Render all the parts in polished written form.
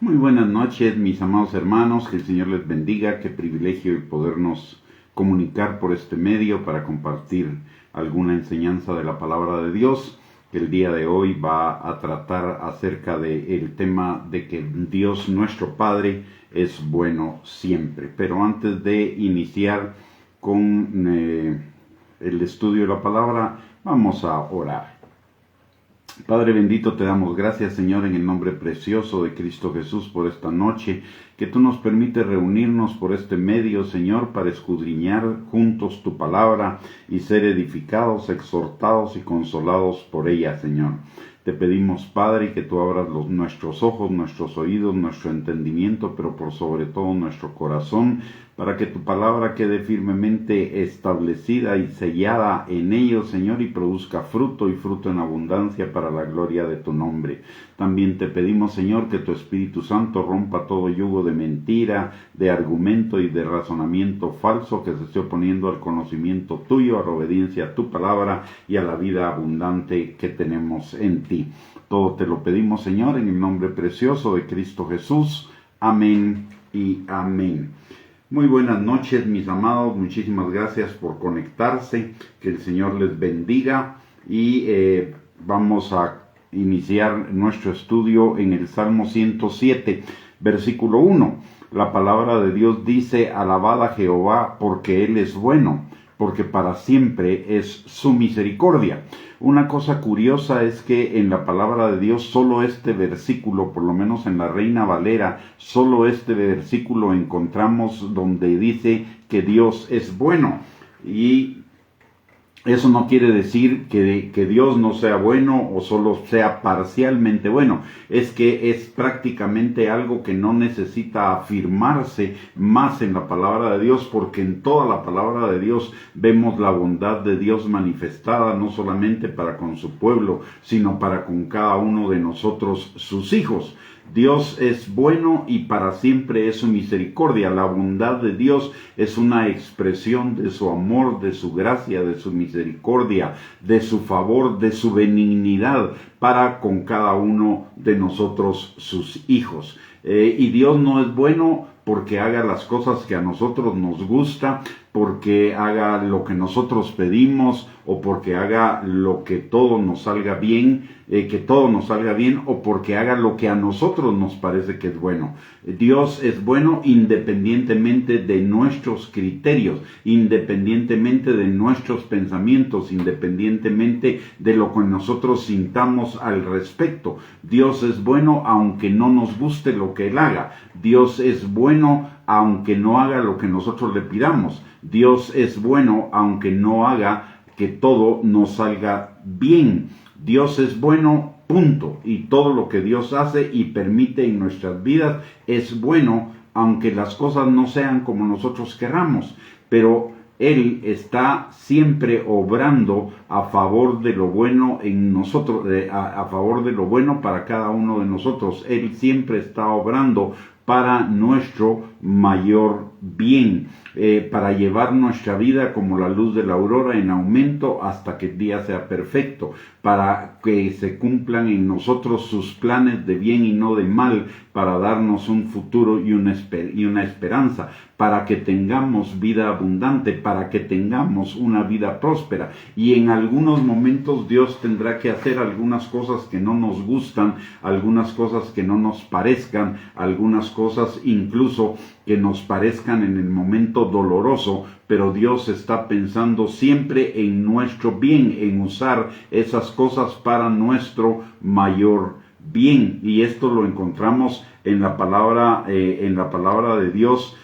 Muy buenas noches, mis amados hermanos, que el Señor les bendiga, qué privilegio el podernos comunicar por este medio para compartir alguna enseñanza de la palabra de Dios, que el día de hoy va a tratar acerca del tema de que Dios nuestro Padre es bueno siempre. Pero antes de iniciar con el estudio de la palabra, vamos a orar. Padre bendito, te damos gracias, Señor, en el nombre precioso de Cristo Jesús por esta noche, que tú nos permites reunirnos por este medio, Señor, para escudriñar juntos tu palabra y ser edificados, exhortados y consolados por ella, Señor. Te pedimos, Padre, que tú abras nuestros ojos, nuestros oídos, nuestro entendimiento, pero por sobre todo nuestro corazón, para que tu palabra quede firmemente establecida y sellada en ellos, Señor, y produzca fruto y fruto en abundancia para la gloria de tu nombre. También te pedimos, Señor, que tu Espíritu Santo rompa todo yugo de mentira, de argumento y de razonamiento falso que se esté oponiendo al conocimiento tuyo, a la obediencia a tu palabra y a la vida abundante que tenemos en ti. Todo te lo pedimos, Señor, en el nombre precioso de Cristo Jesús. Amén y amén. Muy buenas noches, mis amados, muchísimas gracias por conectarse, que el Señor les bendiga y vamos a iniciar nuestro estudio en el Salmo 107, versículo 1. La palabra de Dios dice: alabad a Jehová porque Él es bueno, porque para siempre es su misericordia. Una cosa curiosa es que en la palabra de Dios solo este versículo, por lo menos en la Reina Valera, solo este versículo encontramos donde dice que Dios es bueno. Y eso no quiere decir que Dios no sea bueno o solo sea parcialmente bueno. Es que es prácticamente algo que no necesita afirmarse más en la palabra de Dios, porque en toda la palabra de Dios vemos la bondad de Dios manifestada, no solamente para con su pueblo, sino para con cada uno de nosotros, sus hijos. Dios es bueno y para siempre es su misericordia. La bondad de Dios es una expresión de su amor, de su gracia, de su misericordia, de su favor, de su benignidad para con cada uno de nosotros, sus hijos. Y Dios no es bueno porque haga las cosas que a nosotros nos gusta, porque haga lo que nosotros pedimos o porque haga lo que todo nos salga bien, o porque haga lo que a nosotros nos parece que es bueno. Dios es bueno independientemente de nuestros criterios, independientemente de nuestros pensamientos, independientemente de lo que nosotros sintamos al respecto. Dios es bueno aunque no nos guste lo que Él haga. Dios es bueno aunque no haga lo que nosotros le pidamos. Dios es bueno aunque no haga que todo nos salga bien. Dios es bueno, punto. Y todo lo que Dios hace y permite en nuestras vidas es bueno, aunque las cosas no sean como nosotros queramos. Pero Él está siempre obrando a favor de lo bueno en nosotros, a favor de lo bueno para cada uno de nosotros. Él siempre está obrando para nuestro mayor bien, para llevar nuestra vida como la luz de la aurora en aumento hasta que el día sea perfecto, para que se cumplan en nosotros sus planes de bien y no de mal, para darnos un futuro y una esperanza, para que tengamos vida abundante, para que tengamos una vida próspera. Y en algunos momentos Dios tendrá que hacer algunas cosas que no nos gustan, algunas cosas que no nos parezcan, algunas cosas incluso que nos parezcan en el momento doloroso, pero Dios está pensando siempre en nuestro bien, en usar esas cosas para nuestro mayor bien. Y esto lo encontramos en la palabra de Dios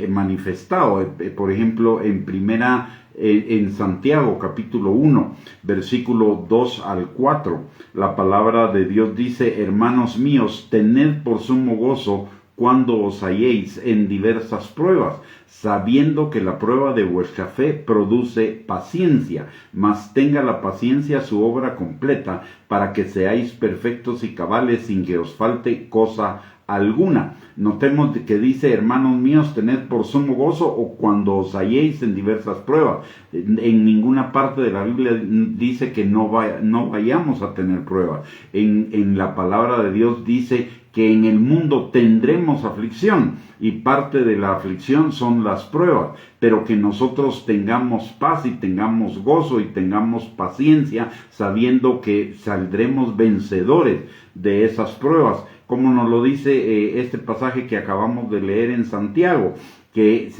manifestado. Por ejemplo, en Santiago capítulo 1, versículo 2 al 4, la palabra de Dios dice: hermanos míos, tened por sumo gozo cuando os halléis en diversas pruebas, sabiendo que la prueba de vuestra fe produce paciencia, mas tenga la paciencia su obra completa, para que seáis perfectos y cabales sin que os falte cosa alguna. Notemos que dice: hermanos míos, tened por sumo gozo, o cuando os halléis en diversas pruebas. En ninguna parte de la Biblia dice que no vayamos a tener pruebas. En la palabra de Dios dice que en el mundo tendremos aflicción, y parte de la aflicción son las pruebas, pero que nosotros tengamos paz y tengamos gozo y tengamos paciencia, sabiendo que saldremos vencedores de esas pruebas, como nos lo dice este pasaje que acabamos de leer en Santiago, que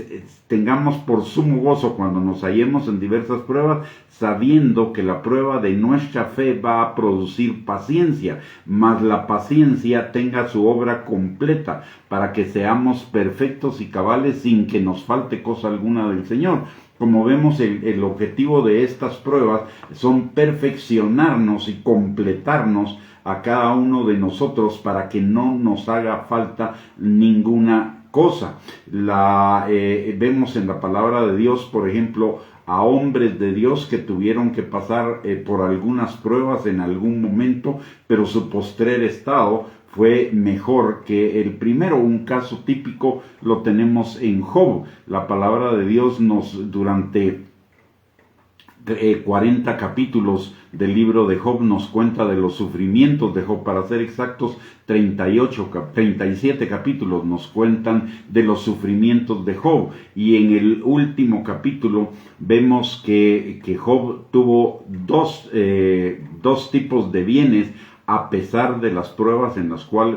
tengamos por sumo gozo cuando nos hallemos en diversas pruebas, sabiendo que la prueba de nuestra fe va a producir paciencia, mas la paciencia tenga su obra completa, para que seamos perfectos y cabales sin que nos falte cosa alguna del Señor. Como vemos, el objetivo de estas pruebas son perfeccionarnos y completarnos a cada uno de nosotros para que no nos haga falta ninguna cosa. Vemos en la palabra de Dios, por ejemplo, a hombres de Dios que tuvieron que pasar por algunas pruebas en algún momento, pero su postrer estado fue mejor que el primero. Un caso típico lo tenemos en Job. La palabra de Dios durante 40 capítulos del libro de Job nos cuenta de los sufrimientos de Job. Para ser exactos, 37 capítulos nos cuentan de los sufrimientos de Job, y en el último capítulo vemos que Job tuvo dos tipos de bienes a pesar de las pruebas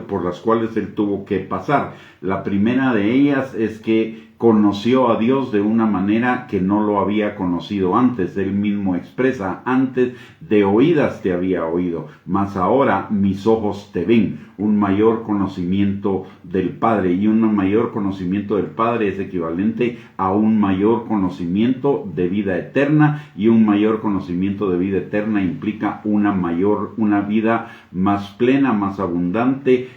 por las cuales él tuvo que pasar. La primera de ellas es que conoció a Dios de una manera que no lo había conocido antes. Él mismo expresa: antes de oídas te había oído, mas ahora mis ojos te ven. Un mayor conocimiento del Padre, y un mayor conocimiento del Padre es equivalente a un mayor conocimiento de vida eterna, y un mayor conocimiento de vida eterna implica una vida más plena, más abundante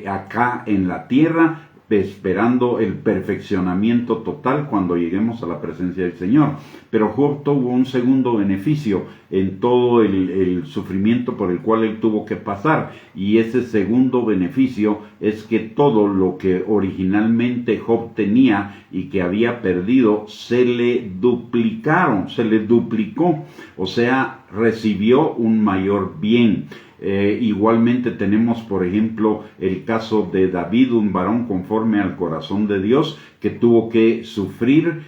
acá en la tierra, esperando el perfeccionamiento total cuando lleguemos a la presencia del Señor. Pero Job tuvo un segundo beneficio en todo el sufrimiento por el cual él tuvo que pasar, y ese segundo beneficio es que todo lo que originalmente Job tenía y que había perdido se le duplicó, o sea, recibió un mayor bien. Igualmente tenemos, por ejemplo, el caso de David, un varón conforme al corazón de Dios, que tuvo que sufrir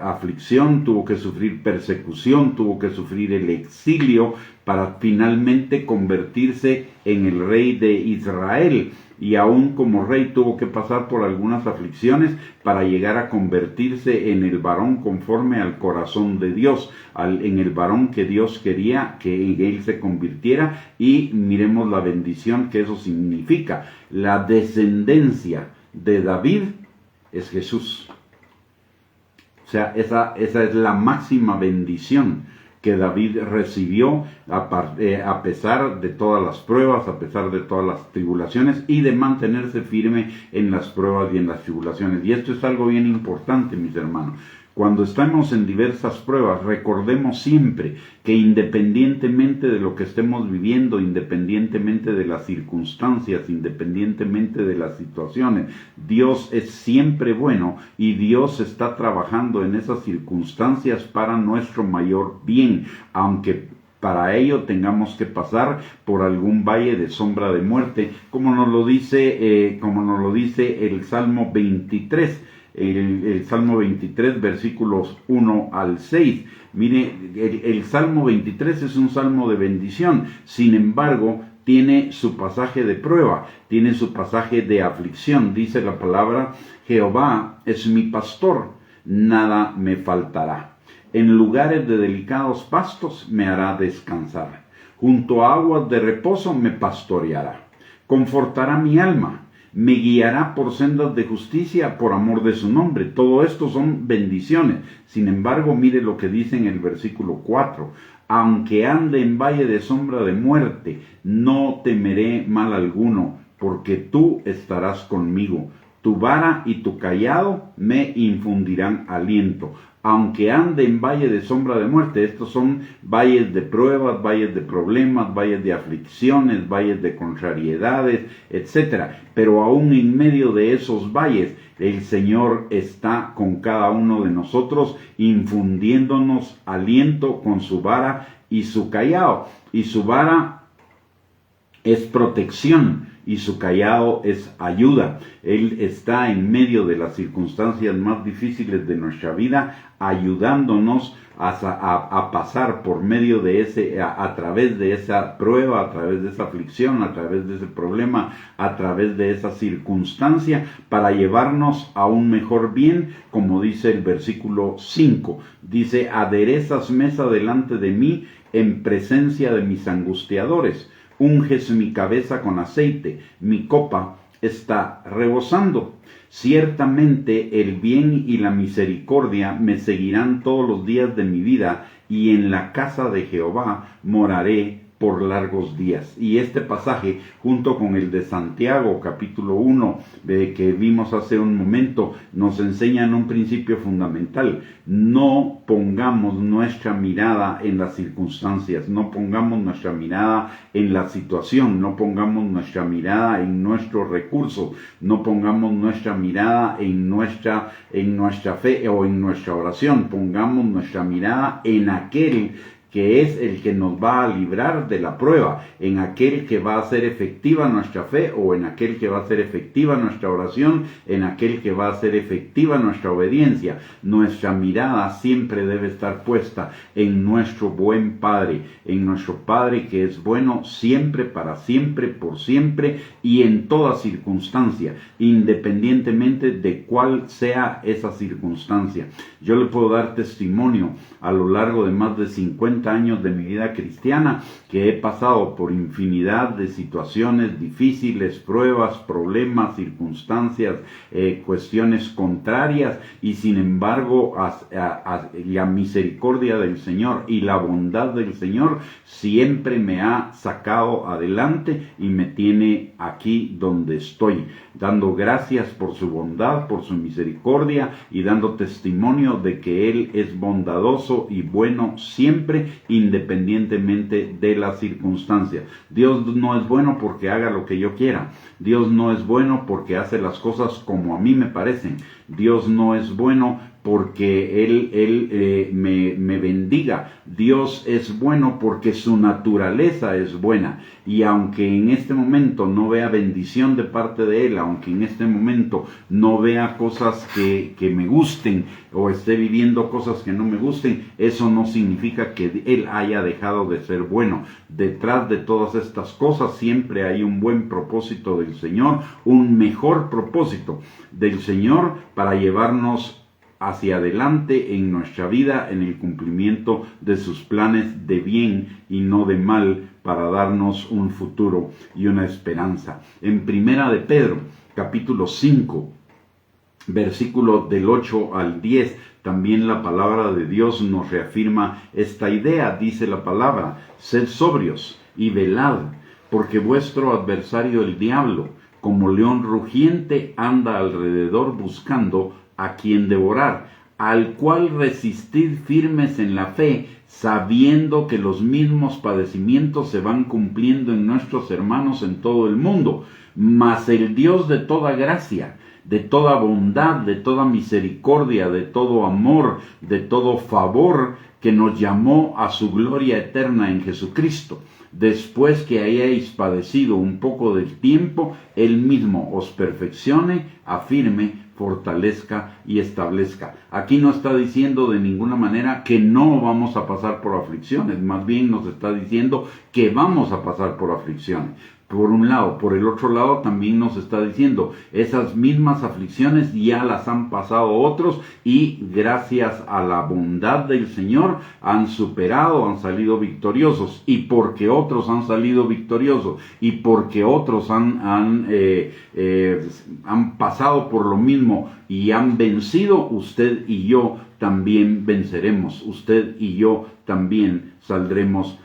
aflicción, tuvo que sufrir persecución, tuvo que sufrir el exilio para finalmente convertirse en el rey de Israel. Y aún como rey tuvo que pasar por algunas aflicciones para llegar a convertirse en el varón conforme al corazón de Dios, en el varón que Dios quería que en él se convirtiera. Y miremos la bendición que eso significa. La descendencia de David es Jesús. O sea, esa es la máxima bendición que David recibió a pesar de todas las pruebas, a pesar de todas las tribulaciones, y de mantenerse firme en las pruebas y en las tribulaciones. Y esto es algo bien importante, mis hermanos. Cuando estamos en diversas pruebas, recordemos siempre que independientemente de lo que estemos viviendo, independientemente de las circunstancias, independientemente de las situaciones, Dios es siempre bueno, y Dios está trabajando en esas circunstancias para nuestro mayor bien, aunque para ello tengamos que pasar por algún valle de sombra de muerte, como nos lo dice el Salmo 23. El Salmo 23, versículos 1 al 6. Mire, el Salmo 23 es un salmo de bendición. Sin embargo, tiene su pasaje de prueba, tiene su pasaje de aflicción. Dice la palabra: Jehová es mi pastor, nada me faltará. En lugares de delicados pastos me hará descansar. Junto a aguas de reposo me pastoreará. Confortará mi alma. Me guiará por sendas de justicia por amor de su nombre. Todo esto son bendiciones. Sin embargo, mire lo que dice en el versículo 4. Aunque ande en valle de sombra de muerte, no temeré mal alguno, porque tú estarás conmigo. Tu vara y tu cayado me infundirán aliento. Aunque ande en valle de sombra de muerte, estos son valles de pruebas, valles de problemas, valles de aflicciones, valles de contrariedades, etc. Pero aún en medio de esos valles, el Señor está con cada uno de nosotros, infundiéndonos aliento con su vara y su cayado. Y su vara es protección, y su cayado es ayuda. Él está en medio de las circunstancias más difíciles de nuestra vida, ayudándonos a pasar por medio de a través de esa prueba, a través de esa aflicción, a través de ese problema, a través de esa circunstancia, para llevarnos a un mejor bien, como dice el versículo 5. Dice: aderezas mesa delante de mí en presencia de mis angustiadores, unges mi cabeza con aceite, mi copa está rebosando. Ciertamente el bien y la misericordia me seguirán todos los días de mi vida, y en la casa de Jehová moraré por largos días. Y este pasaje, junto con el de Santiago, capítulo 1, que vimos hace un momento, nos enseñan un principio fundamental. No pongamos nuestra mirada en las circunstancias, no pongamos nuestra mirada en la situación, no pongamos nuestra mirada en nuestros recursos, no pongamos nuestra mirada en nuestra fe o en nuestra oración, pongamos nuestra mirada en aquel que es el que nos va a librar de la prueba, en aquel que va a hacer efectiva nuestra fe, o en aquel que va a hacer efectiva nuestra oración, en aquel que va a hacer efectiva nuestra obediencia. Nuestra mirada siempre debe estar puesta en nuestro buen Padre, en nuestro Padre que es bueno siempre, para siempre, por siempre y en toda circunstancia, independientemente de cuál sea esa circunstancia. Yo le puedo dar testimonio a lo largo de más de 50 años de mi vida cristiana, que he pasado por infinidad de situaciones difíciles, pruebas, problemas, circunstancias, cuestiones contrarias, y sin embargo la misericordia del Señor y la bondad del Señor siempre me ha sacado adelante y me tiene aquí donde estoy, dando gracias por su bondad, por su misericordia, y dando testimonio de que Él es bondadoso y bueno siempre, independientemente de las circunstancias. Dios no es bueno porque haga lo que yo quiera. Dios no es bueno porque hace las cosas como a mí me parecen. Dios no es bueno porque Él me bendiga. Dios es bueno porque su naturaleza es buena. Y aunque en este momento no vea bendición de parte de Él, aunque en este momento no vea cosas que me gusten, o esté viviendo cosas que no me gusten, eso no significa que Él haya dejado de ser bueno. Detrás de todas estas cosas siempre hay un buen propósito del Señor, un mejor propósito del Señor para llevarnos hacia adelante en nuestra vida, en el cumplimiento de sus planes de bien y no de mal, para darnos un futuro y una esperanza. En Primera de Pedro, capítulo 5, versículo del 8 al 10, también la palabra de Dios nos reafirma esta idea. Dice la palabra: sed sobrios y velad, porque vuestro adversario el diablo, como león rugiente, anda alrededor buscando a quien devorar, al cual resistid firmes en la fe, sabiendo que los mismos padecimientos se van cumpliendo en nuestros hermanos en todo el mundo. Mas el Dios de toda gracia, de toda bondad, de toda misericordia, de todo amor, de todo favor, que nos llamó a su gloria eterna en Jesucristo, después que hayáis padecido un poco del tiempo, Él mismo os perfeccione, afirme, fortalezca y establezca. Aquí no está diciendo de ninguna manera que no vamos a pasar por aflicciones, más bien nos está diciendo que vamos a pasar por aflicciones. Por un lado, por el otro lado también nos está diciendo, esas mismas aflicciones ya las han pasado otros, y gracias a la bondad del Señor han superado, han salido victoriosos. Y porque otros han salido victoriosos y porque otros han pasado por lo mismo y han vencido, usted y yo también venceremos. Usted y yo también saldremos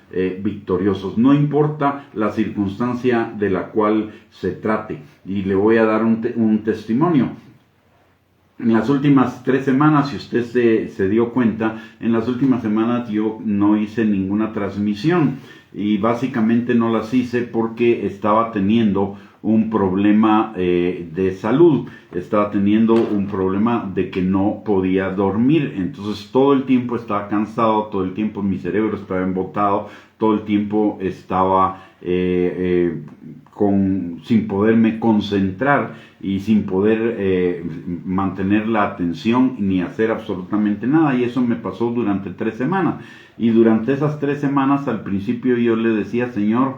victoriosos, no importa la circunstancia de la cual se trate. Y le voy a dar un testimonio. En las últimas 3 semanas, si usted se dio cuenta, en las últimas semanas yo no hice ninguna transmisión, y básicamente no las hice porque estaba teniendo un problema de salud, estaba teniendo un problema de que no podía dormir. Entonces todo el tiempo estaba cansado, todo el tiempo mi cerebro estaba embotado, todo el tiempo estaba sin poderme concentrar y sin poder mantener la atención ni hacer absolutamente nada. Y eso me pasó durante 3 semanas. Y durante esas 3 semanas, al principio yo le decía, Señor,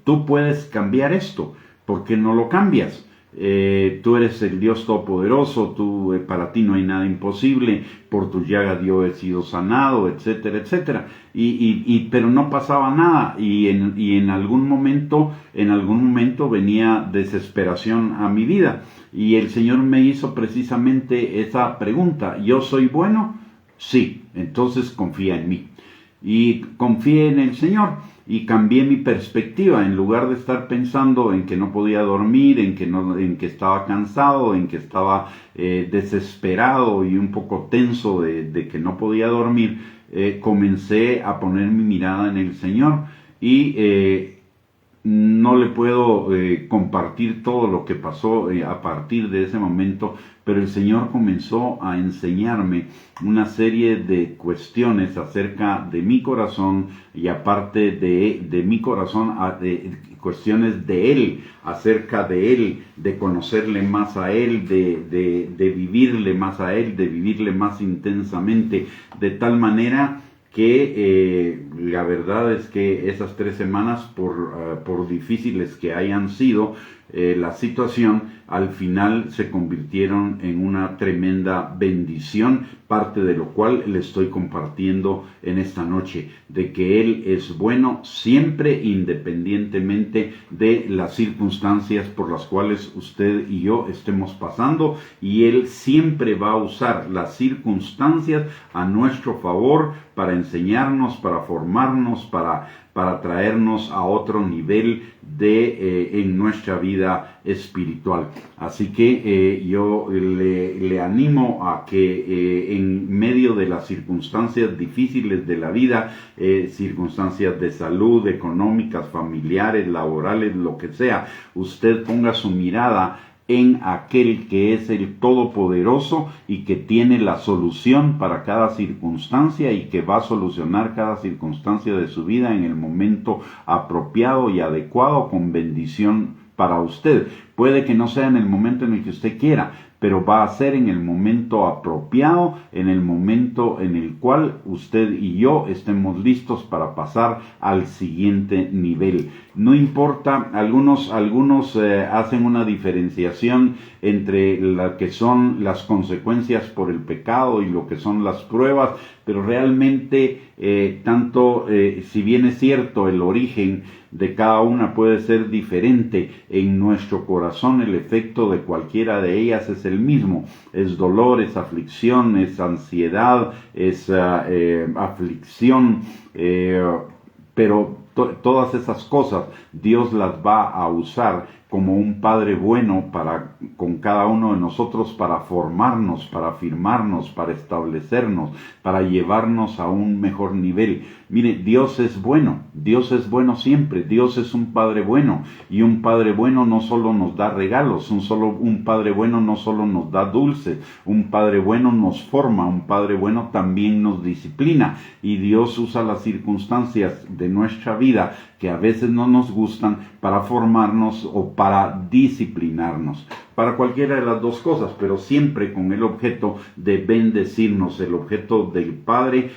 tú puedes cambiar esto, ¿por qué no lo cambias? Tú eres el Dios Todopoderoso, para ti no hay nada imposible, por tus llagas yo he sido sanado, etcétera, etcétera. Pero no pasaba nada, y en algún momento venía desesperación a mi vida, y el Señor me hizo precisamente esa pregunta: ¿yo soy bueno? Sí, entonces confía en mí. Y confié en el Señor. Y cambié mi perspectiva. En lugar de estar pensando en que no podía dormir, en que estaba cansado, en que estaba desesperado y un poco tenso de que no podía dormir, comencé a poner mi mirada en el Señor. Y no le puedo compartir todo lo que pasó a partir de ese momento, pero el Señor comenzó a enseñarme una serie de cuestiones acerca de mi corazón, y aparte de mi corazón, cuestiones de Él, acerca de Él, de conocerle más a Él, de vivirle más a Él, de vivirle más intensamente, de tal manera que la verdad es que esas 3 semanas, por difíciles que hayan sido la situación, al final se convirtieron en una tremenda bendición, parte de lo cual le estoy compartiendo en esta noche, de que Él es bueno siempre, independientemente de las circunstancias por las cuales usted y yo estemos pasando, y Él siempre va a usar las circunstancias a nuestro favor para enseñarnos, para formarnos, para traernos a otro nivel en nuestra vida espiritual. Así que yo le animo a que en medio de las circunstancias difíciles de la vida, circunstancias de salud, económicas, familiares, laborales, lo que sea, usted ponga su mirada en aquel que es el Todopoderoso y que tiene la solución para cada circunstancia, y que va a solucionar cada circunstancia de su vida en el momento apropiado y adecuado, con bendición para usted. Puede que no sea en el momento en el que usted quiera, pero va a ser en el momento apropiado, en el momento en el cual usted y yo estemos listos para pasar al siguiente nivel. No importa, algunos hacen una diferenciación entre lo que son las consecuencias por el pecado y lo que son las pruebas, pero realmente si bien es cierto, el origen de cada una puede ser diferente, en nuestro corazón el efecto de cualquiera de ellas es el mismo. Es dolor, es aflicción, es ansiedad, es aflicción, pero todas esas cosas Dios las va a usar como un Padre bueno con cada uno de nosotros, para formarnos, para afirmarnos, para establecernos, para llevarnos a un mejor nivel. Mire, Dios es bueno siempre. Dios es un Padre bueno, y un Padre bueno no solo nos da regalos, un Padre bueno no solo nos da dulces, un Padre bueno nos forma, un Padre bueno también nos disciplina, y Dios usa las circunstancias de nuestra vida que a veces no nos gustan para formarnos o para disciplinarnos, para cualquiera de las dos cosas, pero siempre con el objeto de bendecirnos. El objeto del Padre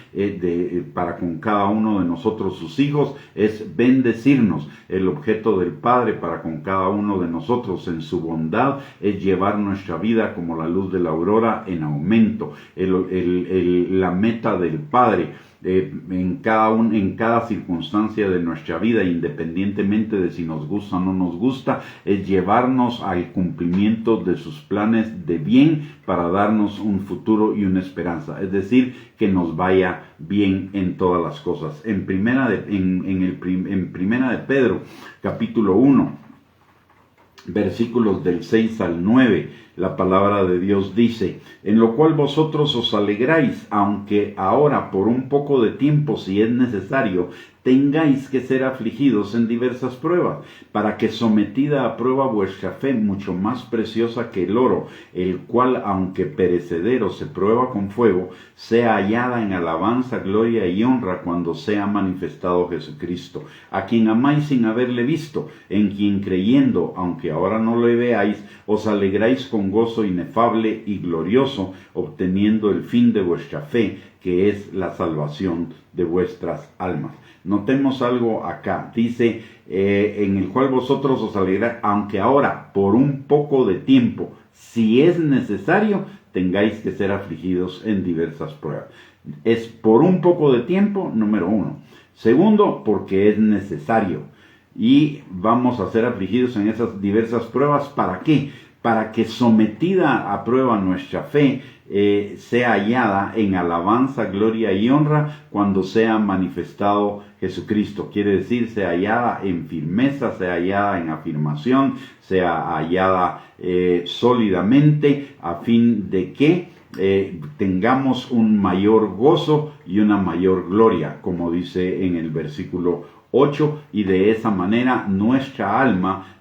para con cada uno de nosotros, sus hijos, es bendecirnos. El objeto del Padre para con cada uno de nosotros, en su bondad, es llevar nuestra vida como la luz de la aurora en aumento. La meta del Padre en cada circunstancia de nuestra vida, independientemente de si nos gusta o no nos gusta, es llevarnos al cumplimiento de sus planes de bien, para darnos un futuro y una esperanza, es decir, que nos vaya bien en todas las cosas. En primera de Pedro, capítulo 1, versículos del 6 al 9, La palabra de Dios dice: en lo cual vosotros os alegráis, aunque ahora por un poco de tiempo, si es necesario, tengáis que ser afligidos en diversas pruebas, para que sometida a prueba vuestra fe, mucho más preciosa que el oro, el cual, aunque perecedero, se prueba con fuego, sea hallada en alabanza, gloria y honra cuando sea manifestado Jesucristo, a quien amáis sin haberle visto, en quien creyendo, aunque ahora no le veáis, os alegráis con gozo inefable y glorioso, obteniendo el fin de vuestra fe, que es la salvación de vuestras almas. Notemos algo acá, dice, en el cual vosotros os alegráis, aunque ahora, por un poco de tiempo, si es necesario, tengáis que ser afligidos en diversas pruebas. Es por un poco de tiempo, número uno. Segundo, porque es necesario. Y vamos a ser afligidos en esas diversas pruebas, ¿para qué? Para que sometida a prueba nuestra fe sea hallada en alabanza, gloria y honra cuando sea manifestado Jesucristo. Quiere decir, sea hallada en firmeza, sea hallada en afirmación, sea hallada sólidamente, a fin de que tengamos un mayor gozo y una mayor gloria, como dice en el versículo 8, y de esa manera nuestra alma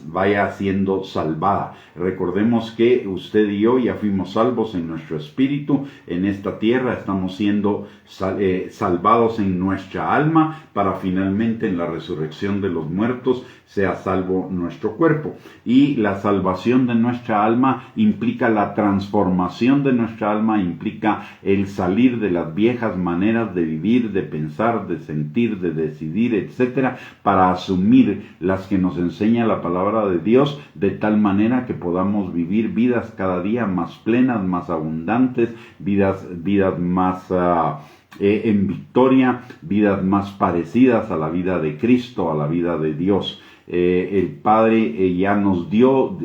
vaya siendo salvada. Recordemos que usted y yo ya fuimos salvos en nuestro espíritu, en esta tierra estamos siendo salvados en nuestra alma, para finalmente en la resurrección de los muertos sea salvo nuestro cuerpo. Y la salvación de nuestra alma implica la transformación de nuestra alma, implica el salir de las viejas maneras de vivir, de pensar, de sentir, de decidir, etcétera, para asumir las que nos enseña la palabra de Dios, de tal manera que podamos vivir vidas cada día más plenas, más abundantes, vidas más en victoria, vidas más parecidas a la vida de Cristo, a la vida de Dios. El Padre ya nos dio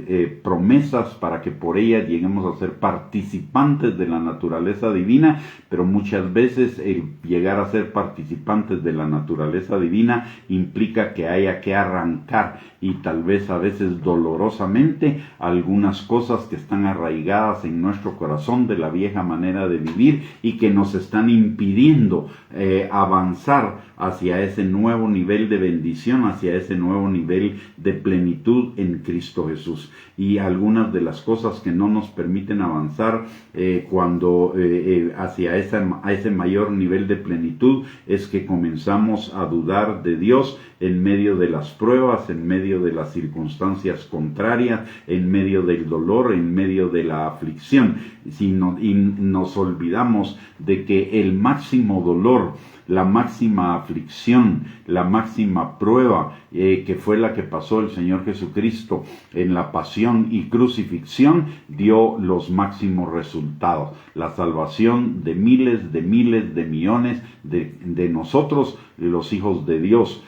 promesas para que por ellas lleguemos a ser participantes de la naturaleza divina, pero muchas veces el llegar a ser participantes de la naturaleza divina implica que haya que arrancar, y tal vez a veces dolorosamente, algunas cosas que están arraigadas en nuestro corazón de la vieja manera de vivir y que nos están impidiendo avanzar hacia ese nuevo nivel de bendición, hacia ese nuevo nivel de plenitud en Cristo Jesús. Y algunas de las cosas que no nos permiten avanzar hacia ese mayor nivel de plenitud es que comenzamos a dudar de Dios en medio de las pruebas, en medio de las circunstancias contrarias, en medio del dolor, en medio de la aflicción. Y nos olvidamos de que el máximo dolor, la máxima aflicción, la máxima prueba que fue la que pasó el Señor Jesucristo en la pasión y crucifixión, dio los máximos resultados. La salvación de miles, de millones de nosotros, los hijos de Dios.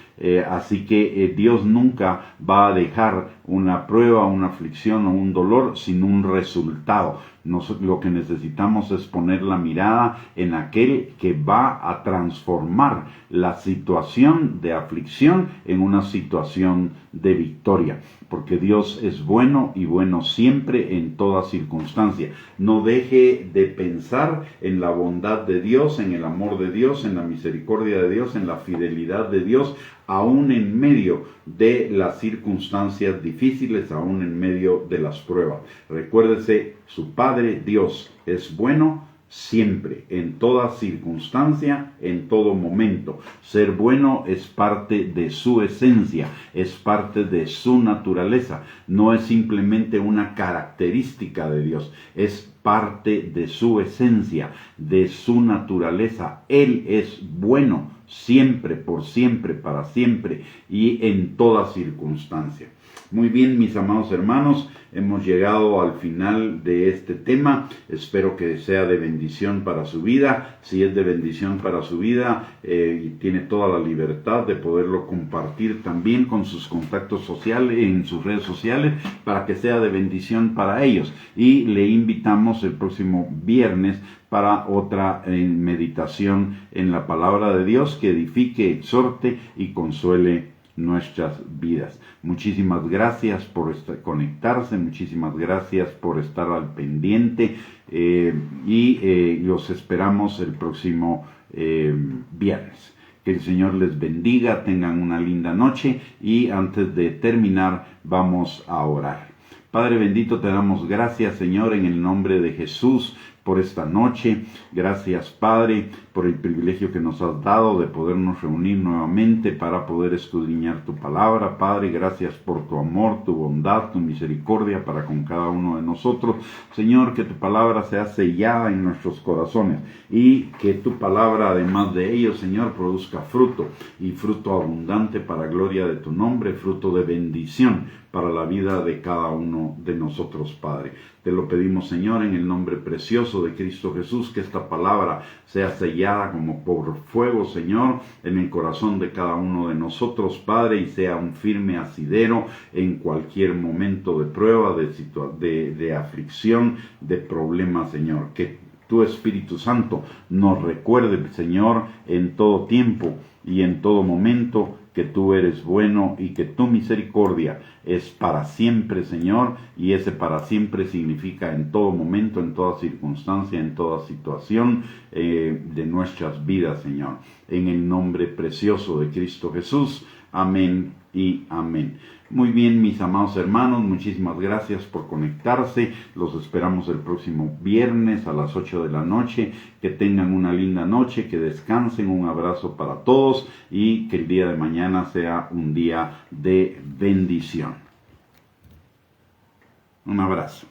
Así que Dios nunca va a dejar una prueba, una aflicción o un dolor sin un resultado. Lo que necesitamos es poner la mirada en aquel que va a transformar la situación de aflicción en una situación de victoria, porque Dios es bueno y bueno siempre en toda circunstancia. No deje de pensar en la bondad de Dios, en el amor de Dios, en la misericordia de Dios, en la fidelidad de Dios, aún en medio de las circunstancias difíciles, aún en medio de las pruebas. Recuérdese, su Padre Dios es bueno siempre, en toda circunstancia, en todo momento. Ser bueno es parte de su esencia, es parte de su naturaleza. No es simplemente una característica de Dios, es parte de su esencia, de su naturaleza. Él es bueno siempre, por siempre, para siempre y en toda circunstancia. Muy bien, mis amados hermanos, hemos llegado al final de este tema. Espero que sea de bendición para su vida. Si es de bendición para su vida, tiene toda la libertad de poderlo compartir también con sus contactos sociales, en sus redes sociales, para que sea de bendición para ellos. Y le invitamos el próximo viernes para otra meditación en la palabra de Dios que edifique, exhorte y consuele nuestras vidas. Muchísimas gracias por conectarse, muchísimas gracias por estar al pendiente y los esperamos el próximo viernes. Que el Señor les bendiga, tengan una linda noche y antes de terminar vamos a orar. Padre bendito, te damos gracias, Señor, en el nombre de Jesús, por esta noche. Gracias, Padre, por el privilegio que nos has dado de podernos reunir nuevamente para poder escudriñar tu palabra. Padre, gracias por tu amor, tu bondad, tu misericordia para con cada uno de nosotros. Señor, que tu palabra sea sellada en nuestros corazones y que tu palabra, además de ello, Señor, produzca fruto y fruto abundante para gloria de tu nombre, fruto de bendición para la vida de cada uno de nosotros, Padre. Te lo pedimos, Señor, en el nombre precioso de Cristo Jesús, que esta palabra sea sellada como por fuego, Señor, en el corazón de cada uno de nosotros, Padre, y sea un firme asidero en cualquier momento de prueba, de aflicción, de problema, Señor. Que tu Espíritu Santo nos recuerde, Señor, en todo tiempo y en todo momento, que tú eres bueno y que tu misericordia es para siempre, Señor, y ese para siempre significa en todo momento, en toda circunstancia, en toda situación de nuestras vidas, Señor. En el nombre precioso de Cristo Jesús. Amén y amén. Muy bien, mis amados hermanos, muchísimas gracias por conectarse. Los esperamos el próximo viernes a las 8 de la noche. Que tengan una linda noche, que descansen. Un abrazo para todos y que el día de mañana sea un día de bendición. Un abrazo.